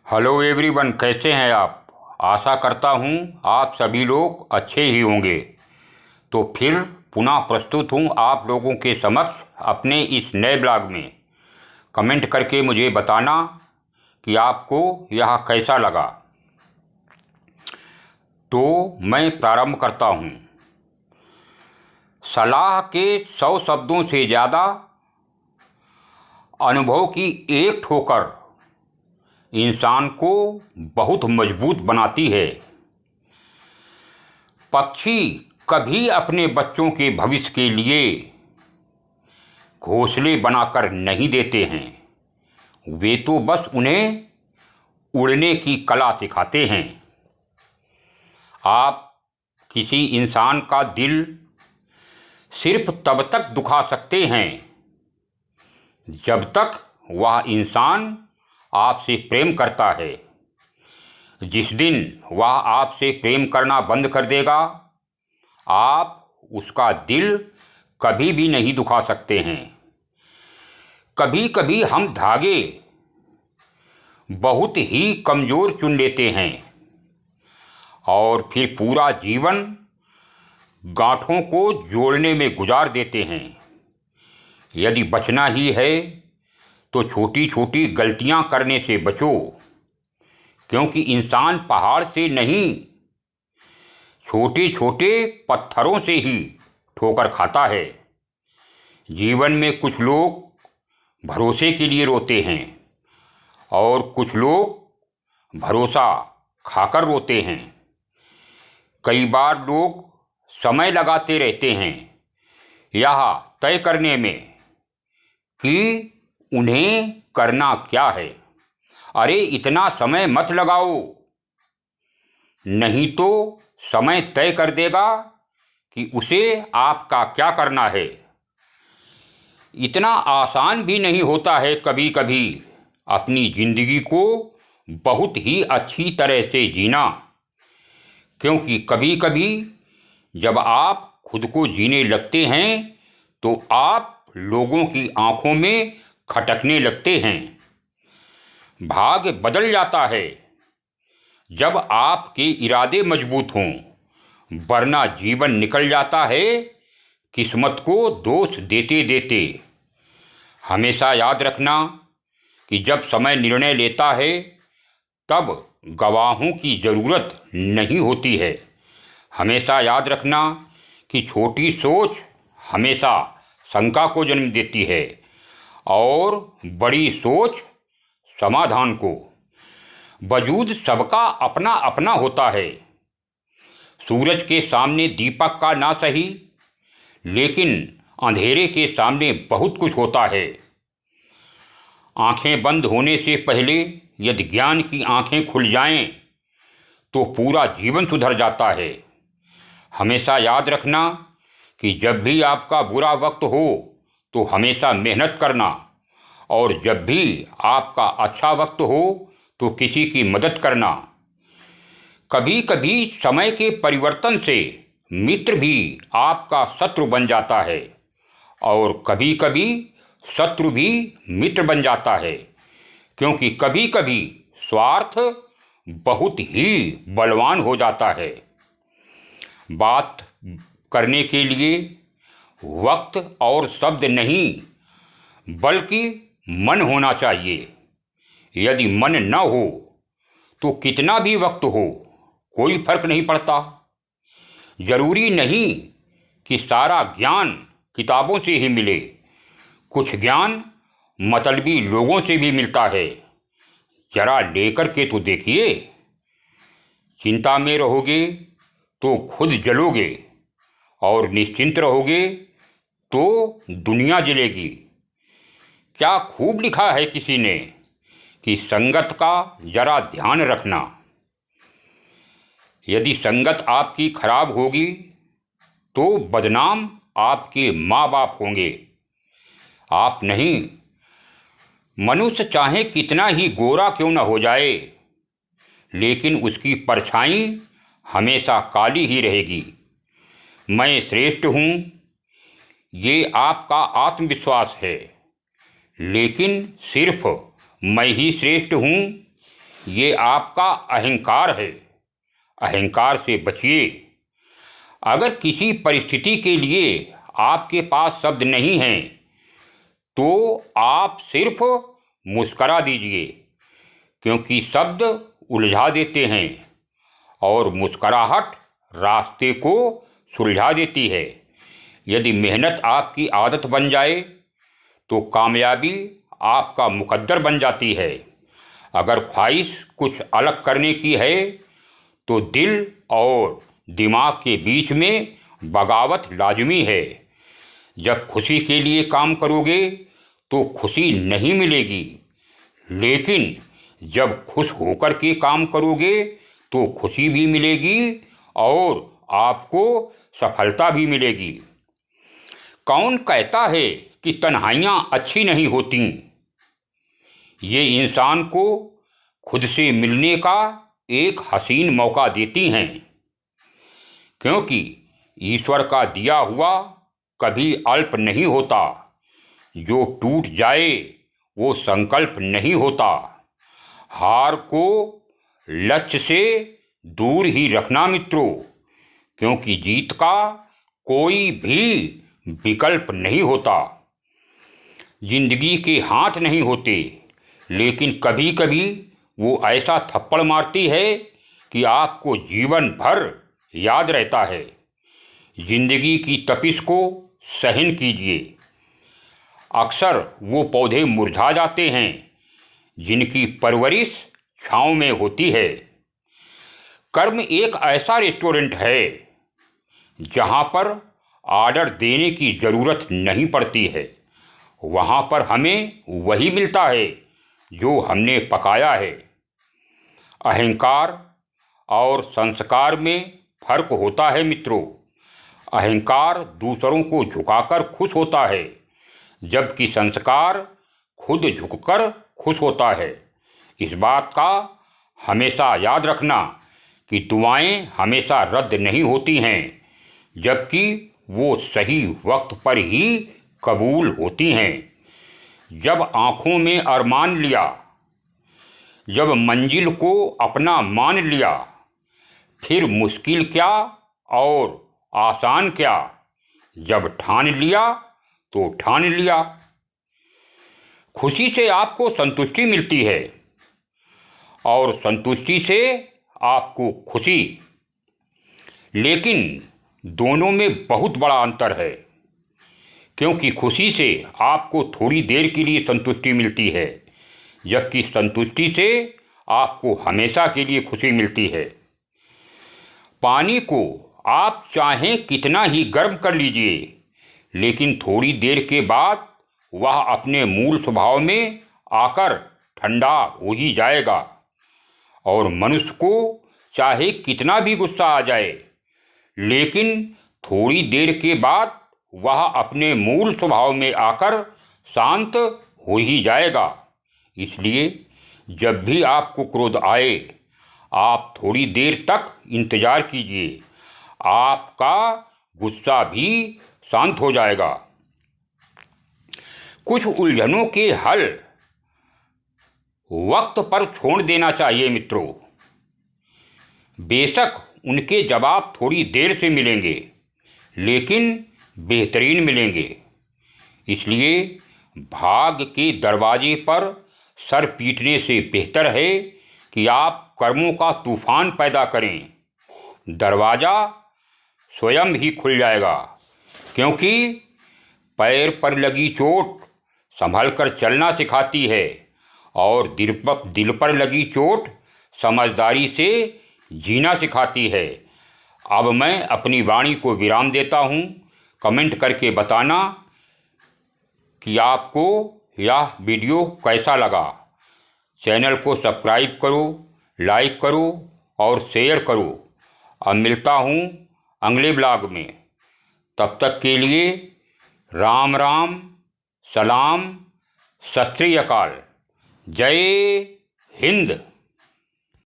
Hello everyone, कैसे हैं आप। आशा करता हूं आप सभी लोग अच्छे ही होंगे। तो फिर पुनः प्रस्तुत हूं आप लोगों के समक्ष अपने इस नए ब्लॉग में। कमेंट करके मुझे बताना कि आपको यह कैसा लगा। तो मैं प्रारंभ करता हूं। सलाह के 100 शब्दों से ज़्यादा अनुभव की एक ठोकर इंसान को बहुत मजबूत बनाती है। पक्षी कभी अपने बच्चों के भविष्य के लिए घोंसले बनाकर नहीं देते हैं, वे तो बस उन्हें उड़ने की कला सिखाते हैं। आप किसी इंसान का दिल सिर्फ तब तक दुखा सकते हैं जब तक वह इंसान आपसे प्रेम करता है। जिस दिन वह आपसे प्रेम करना बंद कर देगा, आप उसका दिल कभी भी नहीं दुखा सकते हैं। कभी कभी हम धागे बहुत ही कमज़ोर चुन लेते हैं और फिर पूरा जीवन गांठों को जोड़ने में गुजार देते हैं। यदि बचना ही है तो छोटी छोटी गलतियां करने से बचो, क्योंकि इंसान पहाड़ से नहीं, छोटे छोटे पत्थरों से ही ठोकर खाता है। जीवन में कुछ लोग भरोसे के लिए रोते हैं और कुछ लोग भरोसा खाकर रोते हैं। कई बार लोग समय लगाते रहते हैं यह तय करने में कि उन्हें करना क्या है। अरे इतना समय मत लगाओ, नहीं तो समय तय कर देगा कि उसे आपका क्या करना है। इतना आसान भी नहीं होता है कभी कभी अपनी ज़िंदगी को बहुत ही अच्छी तरह से जीना, क्योंकि कभी कभी जब आप खुद को जीने लगते हैं तो आप लोगों की आंखों में खटकने लगते हैं। भाग्य बदल जाता है जब आपके इरादे मजबूत हों, वरना जीवन निकल जाता है किस्मत को दोष देते देते। हमेशा याद रखना कि जब समय निर्णय लेता है तब गवाहों की ज़रूरत नहीं होती है। हमेशा याद रखना कि छोटी सोच हमेशा शंका को जन्म देती है और बड़ी सोच समाधान को। वजूद सबका अपना अपना होता है। सूरज के सामने दीपक का ना सही, लेकिन अंधेरे के सामने बहुत कुछ होता है। आंखें बंद होने से पहले यदि ज्ञान की आंखें खुल जाएं तो पूरा जीवन सुधर जाता है। हमेशा याद रखना कि जब भी आपका बुरा वक्त हो तो हमेशा मेहनत करना, और जब भी आपका अच्छा वक्त हो तो किसी की मदद करना। कभी कभी समय के परिवर्तन से मित्र भी आपका शत्रु बन जाता है और कभी कभी शत्रु भी मित्र बन जाता है, क्योंकि कभी कभी स्वार्थ बहुत ही बलवान हो जाता है। बात करने के लिए वक्त और शब्द नहीं बल्कि मन होना चाहिए। यदि मन न हो तो कितना भी वक्त हो कोई फर्क नहीं पड़ता। जरूरी नहीं कि सारा ज्ञान किताबों से ही मिले, कुछ ज्ञान मतलबी लोगों से भी मिलता है। जरा लेकर के तो देखिए। चिंता में रहोगे तो खुद जलोगे और निश्चिंत रहोगे तो दुनिया जलेगी। क्या खूब लिखा है किसी ने कि संगत का जरा ध्यान रखना। यदि संगत आपकी खराब होगी तो बदनाम आपके माँ बाप होंगे, आप नहीं। मनुष्य चाहे कितना ही गोरा क्यों न हो जाए, लेकिन उसकी परछाई हमेशा काली ही रहेगी। मैं श्रेष्ठ हूँ, ये आपका आत्मविश्वास है, लेकिन सिर्फ मैं ही श्रेष्ठ हूँ ये आपका अहंकार है। अहंकार से बचिए। अगर किसी परिस्थिति के लिए आपके पास शब्द नहीं हैं तो आप सिर्फ मुस्करा दीजिए, क्योंकि शब्द उलझा देते हैं और मुस्कराहट रास्ते को सुलझा देती है। यदि मेहनत आपकी आदत बन जाए तो कामयाबी आपका मुकद्दर बन जाती है। अगर ख्वाहिश कुछ अलग करने की है तो दिल और दिमाग के बीच में बगावत लाजमी है। जब खुशी के लिए काम करोगे तो खुशी नहीं मिलेगी, लेकिन जब खुश होकर के काम करोगे तो खुशी भी मिलेगी और आपको सफलता भी मिलेगी। कौन कहता है कि तन्हाइयाँ अच्छी नहीं होती? ये इंसान को खुद से मिलने का एक हसीन मौका देती हैं, क्योंकि ईश्वर का दिया हुआ कभी अल्प नहीं होता। जो टूट जाए वो संकल्प नहीं होता। हार को लक्ष्य से दूर ही रखना मित्रों, क्योंकि जीत का कोई भी विकल्प नहीं होता। जिंदगी के हाथ नहीं होते, लेकिन कभी कभी वो ऐसा थप्पड़ मारती है कि आपको जीवन भर याद रहता है। जिंदगी की तपिश को सहन कीजिए। अक्सर वो पौधे मुरझा जाते हैं जिनकी परवरिश छाँव में होती है। कर्म एक ऐसा रेस्टोरेंट है जहाँ पर ऑर्डर देने की ज़रूरत नहीं पड़ती है। वहाँ पर हमें वही मिलता है जो हमने पकाया है। अहंकार और संस्कार में फर्क होता है मित्रों। अहंकार दूसरों को झुकाकर खुश होता है, जबकि संस्कार खुद झुककर खुश होता है। इस बात का हमेशा याद रखना कि दुआएं हमेशा रद्द नहीं होती हैं, जबकि वो सही वक्त पर ही कबूल होती हैं। जब आँखों में अरमान लिया, जब मंजिल को अपना मान लिया, फिर मुश्किल क्या और आसान क्या। जब ठान लिया तो ठान लिया। खुशी से आपको संतुष्टि मिलती है और संतुष्टि से आपको खुशी, लेकिन दोनों में बहुत बड़ा अंतर है, क्योंकि खुशी से आपको थोड़ी देर के लिए संतुष्टि मिलती है, जबकि संतुष्टि से आपको हमेशा के लिए खुशी मिलती है। पानी को आप चाहें कितना ही गर्म कर लीजिए, लेकिन थोड़ी देर के बाद वह अपने मूल स्वभाव में आकर ठंडा हो ही जाएगा। और मनुष्य को चाहे कितना भी गुस्सा आ जाए, लेकिन थोड़ी देर के बाद वह अपने मूल स्वभाव में आकर शांत हो ही जाएगा। इसलिए जब भी आपको क्रोध आए, आप थोड़ी देर तक इंतज़ार कीजिए, आपका गुस्सा भी शांत हो जाएगा। कुछ उलझनों के हल वक्त पर छोड़ देना चाहिए मित्रों। बेशक उनके जवाब थोड़ी देर से मिलेंगे, लेकिन बेहतरीन मिलेंगे। इसलिए भाग्य के दरवाजे पर सर पीटने से बेहतर है कि आप कर्मों का तूफान पैदा करें। दरवाज़ा स्वयं ही खुल जाएगा, क्योंकि पैर पर लगी चोट संभल कर चलना सिखाती है और दिल पर लगी चोट समझदारी से जीना सिखाती है। अब मैं अपनी वाणी को विराम देता हूँ। कमेंट करके बताना कि आपको यह वीडियो कैसा लगा। चैनल को सब्सक्राइब करो, लाइक करो और शेयर करो। अब मिलता हूँ अगले ब्लॉग में। तब तक के लिए राम राम, सलाम, सत श्री अकाल, जय हिंद।